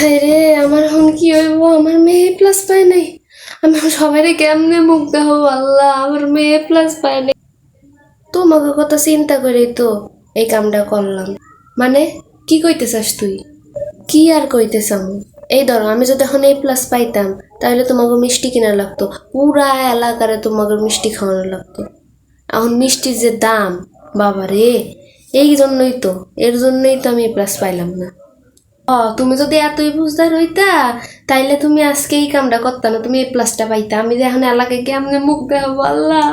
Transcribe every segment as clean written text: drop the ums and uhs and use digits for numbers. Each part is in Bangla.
হায় রে, আমার এখন কি হইব? আমার মেয়ে প্লাস পায় নাই। আমি সবাই কেমনে মুখ দেখাবো? আল্লাহ, আমার মেয়ে প্লাস পায় নাই। তোমাকে কথা চিন্তা করেই তো এই কামটা করলাম। মানে কি কইতে চাস তুই? কি আর কইতে চাম? এই ধরো, আমি যদি এখন এই প্লাস পাইতাম তাহলে তোমাকে মিষ্টি কিনা লাগতো, পুরা এলাকারে তোমাকে মিষ্টি খাওয়ানো লাগতো। এখন মিষ্টির যে দাম, বাবা রে, এই জন্যই তো, এর জন্যই তো আমি প্লাস পাইলাম না। তুমি যদি এতই বুঝদার হইতা তাইলে তুমি আজকে এই কামটা করতা না, তুমি এই প্লাসটা পাইতা। আমি যে এখন এলাকায় কেমনে মুখ দেখাবো? আল্লাহ,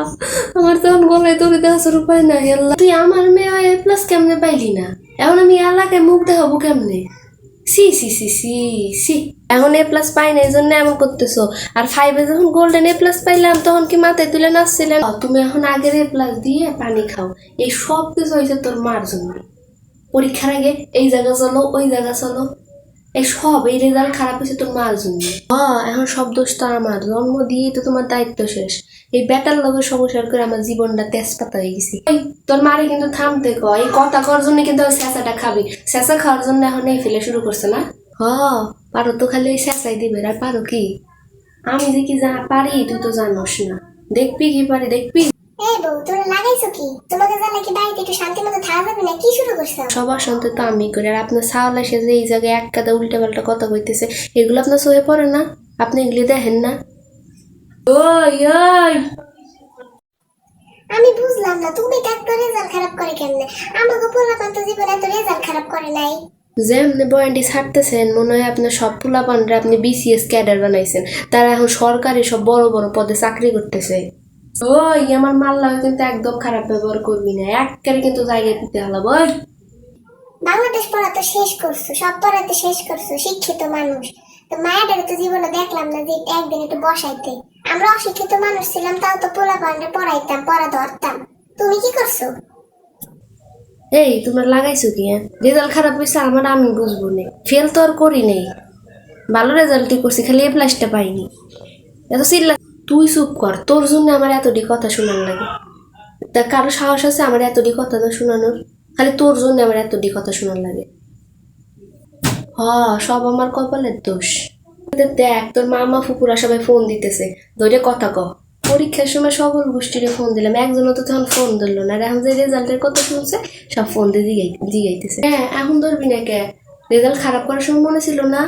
আমার তখন গলায় তোরে দেখার উপায় নাই। আল্লাহ, তুই আমার মেয়ে এ প্লাস কেমনে পাইলি না? এখন আমি এলাকায় মুখ দেখাবো কেমনে? C C C C C. এখন এ প্লাস পাই না এই জন্য এমন করতেছো। আর ফাইভে যখন গোল্ডেন এ প্লাস পাইলাম তখন কি মাথায় তুলে নাচছিলেন? তুমি এখন আগের এ প্লাস দিয়ে পানি খাও। এই সব কিছু হয়েছে তোর মার জন্য। পরীক্ষার আগে এই জায়গা চলো, ওই জায়গা চলো, এই সব এই রেজাল্ট খারাপ হয়েছে তোর মার জন্য। এখন সব দোষ তো আমার, জন্ম দিয়েই তো তোমার দায়িত্ব শেষ। এই বেটার লগে সংসার করে আমার জীবনটা তেজপাতা হয়ে গেছি। তোর মারে কিন্তু থামতে কয়, এই কথা করার জন্য কিন্তু স্যাঁচাটা খাবি। স্যাঁচা খাওয়ার জন্য এখন এই ফেলে শুরু করছে না? পারো তো খালি ওই স্যাঁচাই দিবে, আর পারো কি? আমি যে কি যা পারি তুই তো জানোস না। দেখবি কি পারি, দেখবি। সবার সন্তে তো আমি করি, আর আপনার সাওয়াল এসে যে এই জায়গায় এক কাদা উল্টা পাল্টা কথা কইতেছে, এগুলো আপনার সহে পড়ে না? আপনি এগুলি দেখেন না? ওই ওই, আমি বুঝলাম না তুমি ডাক্তার রেজাল্ট খারাপ করে কেমনে? আমাকে পোলাপান তো জীবনে এত রেজাল্ট খারাপ করে নাই। যেমনি বয়ানটি ছাড়তেছেন মনে হয় আপনার সব পোলাপানরা আপনি বিসিএস ক্যাডার বানাইছেন, তারা এখন সরকারি সব বড় বড় পদে চাকরি করতেছে। ওই আমার মাল্লা কিন্তু একদম খারাপ ব্যবহার করবি না, একেবারে কিন্তু জায়গায় দিতে হলাম। ওই বাংলাদেশ পড়া তো শেষ করছো, সব পড়া তো শেষ করছো, শিক্ষিত মানুষ। তো মায়েদের তো জীবনে দেখলাম না যে একদিন একটু বসাইতে। আমরা অশিক্ষিত মানুষ ছিলাম, তাও তো পোলাপানরে পড়াইতাম, পড়া ধরতাম। তুমি কি করছো? এই তোমরা লাগাইছো কি? রেজাল্ট খারাপ হয়েছে আমার, আমি বুঝবো না। ফেল তো আর করি নেই, ভালো রেজাল্টই করছি, খালি এ প্লাসটা পাইনি। এত চিল্লা। তুই চুপ কর, তোর জন্য আমার এতটি কথা শোনার লাগে। তা কারো সাহস আছে আমার এতটি কথা না শোনানোর? খালি তোর জন্য আমার এতটি কথা শোনার লাগে। সব আমার কপালের দোষ। দেখ, তোর মামা ফুপুরা সবাই ফোন দিতেছে, ধরে কথা ক। পরীক্ষার সময় সকল গোষ্ঠীরে ফোন দিলাম, একজনও তো তখন ফোন ধরলো না। আর এখন যে রেজাল্টের কথা শুনছে সব ফোন দিয়ে জিগাইতেছে। হ্যাঁ, এখন ধরবি না কে? রেজাল্ট খারাপ করার সময় মনে ছিল না?